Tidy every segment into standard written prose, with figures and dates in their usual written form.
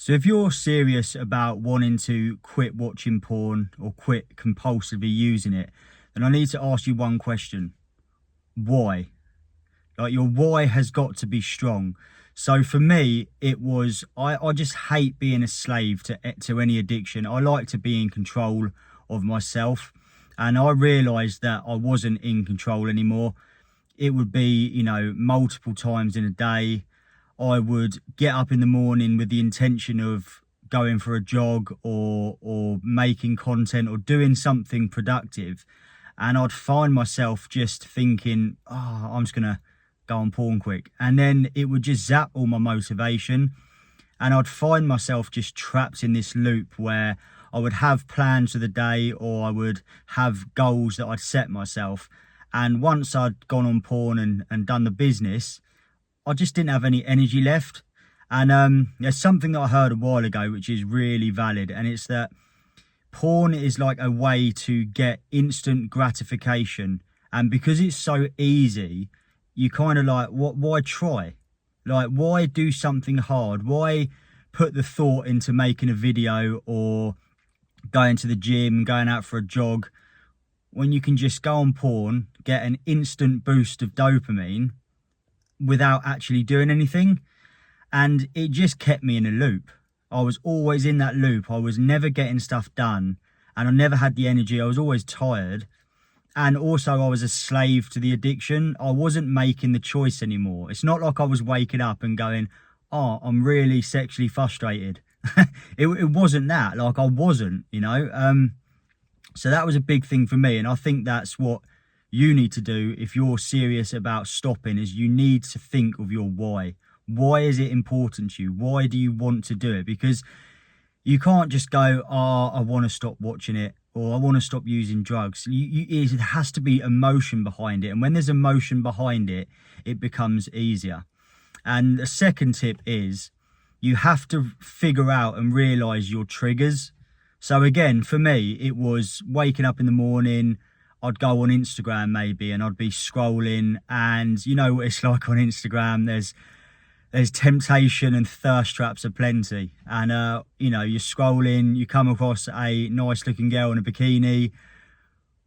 So if you're serious about wanting to quit watching porn or quit compulsively using it, then I need to ask you one question. Why? Like, your why has got to be strong. So for me, it was, I just hate being a slave to any addiction. I like to be in control of myself. And I realised that I wasn't in control anymore. It would be, multiple times in a day. I would get up in the morning with the intention of going for a jog or making content or doing something productive. And I'd find myself just thinking, oh, I'm just going to go on porn quick. And then it would just zap all my motivation. And I'd find myself just trapped in this loop where I would have plans for the day or I would have goals that I'd set myself. And once I'd gone on porn and done the business, I just didn't have any energy left. And there's something that I heard a while ago, which is really valid. And it's that porn is like a way to get instant gratification. And because it's so easy, you kind of like, why try? Like, why do something hard? Why put the thought into making a video or going to the gym, going out for a jog, when you can just go on porn, get an instant boost of dopamine without actually doing anything? And it just kept me in a loop. I was always in that loop. I was never getting stuff done and I never had the energy. I was always tired. And also I was a slave to the addiction. I wasn't making the choice anymore. It's not like I was waking up and going, oh, I'm really sexually frustrated. It wasn't that. Like, I wasn't, So that was a big thing for me. And I think that's what you need to do if you're serious about stopping, is you need to think of your why. Why is it important to you? Why do you want to do it? Because you can't just go, oh, I want to stop watching it, or I want to stop using drugs. It has to be emotion behind it. And when there's emotion behind it, it becomes easier. And the second tip is you have to figure out and realize your triggers. So again, for me, it was waking up in the morning, I'd go on Instagram maybe, and I'd be scrolling, and you know what it's like on Instagram, there's temptation and thirst traps aplenty. And, you're scrolling, you come across a nice looking girl in a bikini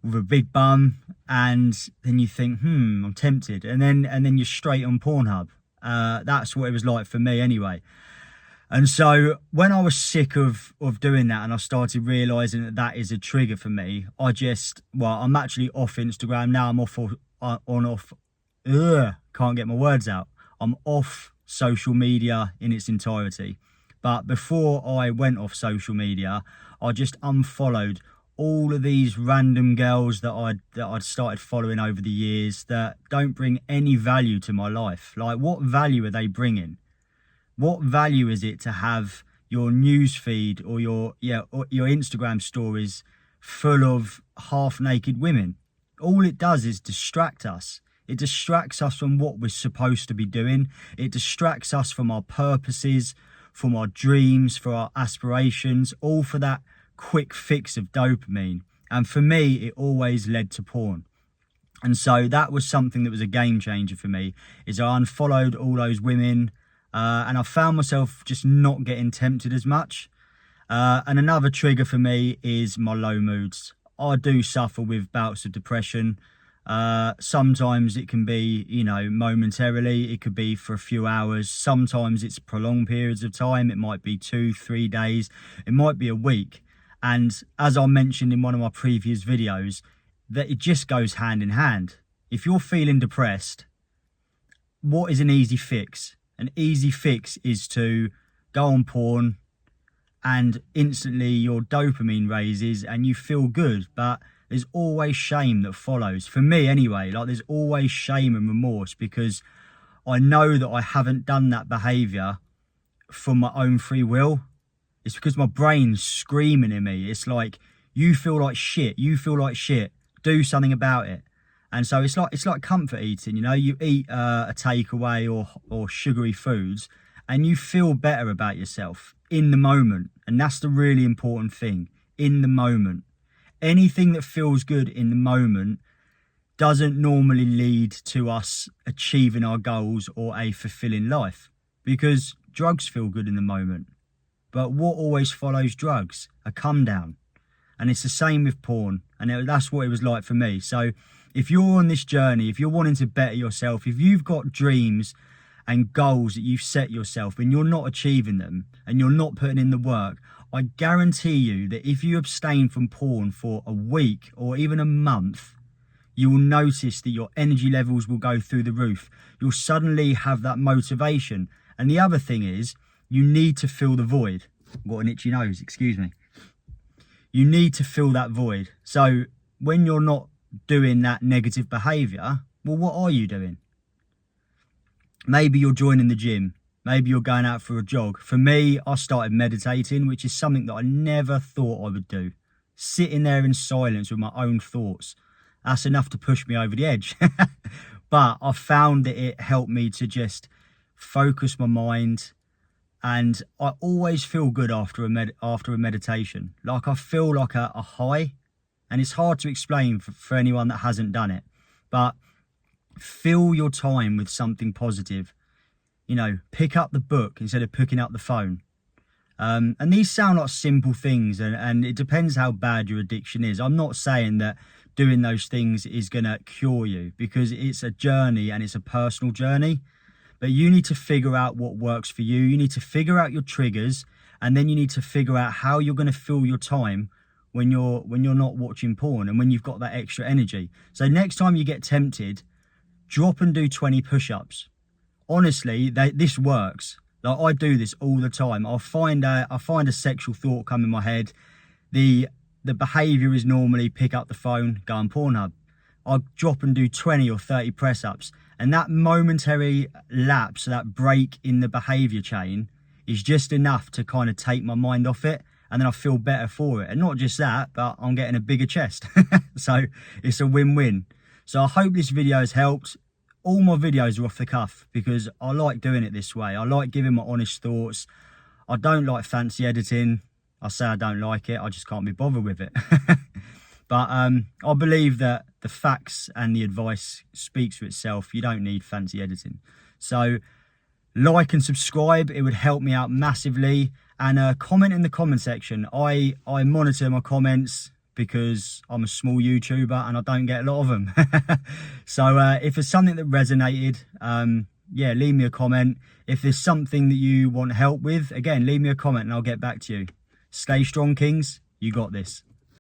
with a big bum, and then you think, I'm tempted. And then you're straight on Pornhub. That's what it was like for me anyway. And so when I was sick of doing that and I started realising that that is a trigger for me, I'm actually off Instagram now. I'm can't get my words out. I'm off social media in its entirety. But before I went off social media, I just unfollowed all of these random girls that I'd started following over the years that don't bring any value to my life. Like, what value are they bringing? What value is it to have your news feed or your Instagram stories full of half-naked women? All it does is distract us. It distracts us from what we're supposed to be doing. It distracts us from our purposes, from our dreams, for our aspirations, all for that quick fix of dopamine. And for me, it always led to porn. And so that was something that was a game changer for me, is I unfollowed all those women, and I found myself just not getting tempted as much. And another trigger for me is my low moods. I do suffer with bouts of depression. Sometimes it can be, momentarily. It could be for a few hours. Sometimes it's prolonged periods of time. It might be 2-3 days. It might be a week. And as I mentioned in one of my previous videos, that it just goes hand in hand. If you're feeling depressed, what is an easy fix? An easy fix is to go on porn and instantly your dopamine raises and you feel good. But there's always shame that follows. For me anyway, there's always shame and remorse because I know that I haven't done that behaviour from my own free will. It's because my brain's screaming in me. It's like, you feel like shit. You feel like shit. Do something about it. And so it's like comfort eating, you eat a takeaway or sugary foods and you feel better about yourself in the moment. And that's the really important thing, in the moment. Anything that feels good in the moment doesn't normally lead to us achieving our goals or a fulfilling life, because drugs feel good in the moment. But what always follows drugs? A come down. And it's the same with porn. And that's what it was like for me. So if you're on this journey, if you're wanting to better yourself, if you've got dreams and goals that you've set yourself and you're not achieving them and you're not putting in the work, I guarantee you that if you abstain from porn for a week or even a month, you will notice that your energy levels will go through the roof. You'll suddenly have that motivation. And the other thing is, you need to fill the void. I've got an itchy nose, excuse me. You need to fill that void. So when you're not doing that negative behavior, well, what are you doing? Maybe you're joining the gym. Maybe you're going out for a jog. For me, I started meditating, which is something that I never thought I would do. Sitting there in silence with my own thoughts. That's enough to push me over the edge. But I found that it helped me to just focus my mind. And I always feel good after a meditation. Like I feel like a high. And it's hard to explain for anyone that hasn't done it. But fill your time with something positive. You know, pick up the book instead of picking up the phone. And these sound like simple things, and it depends how bad your addiction is. I'm not saying that doing those things is going to cure you, because it's a journey and it's a personal journey. But you need to figure out what works for you. You need to figure out your triggers, and then you need to figure out how you're going to fill your time when you're not watching porn and when you've got that extra energy. So next time you get tempted, drop and do 20 push-ups. Honestly, this works. Like I do this all the time. I find a sexual thought come in my head. The behavior is normally pick up the phone, go on Pornhub. I drop and do 20 or 30 press-ups. And that momentary lapse, that break in the behavior chain is just enough to kind of take my mind off it. And then I feel better for it. And not just that, but I'm getting a bigger chest. So it's a win-win. So I hope this video has helped. All my videos are off the cuff because I like doing it this way. I like giving my honest thoughts. I don't like fancy editing. I say I don't like it. I just can't be bothered with it. But I believe that the facts and the advice speaks for itself. You don't need fancy editing. So like and subscribe. It would help me out massively. And comment in the comment section. I monitor my comments because I'm a small YouTuber and I don't get a lot of them. So if there's something that resonated, yeah, leave me a comment. If there's something that you want help with, again, leave me a comment and I'll get back to you. Stay strong, Kings. You got this.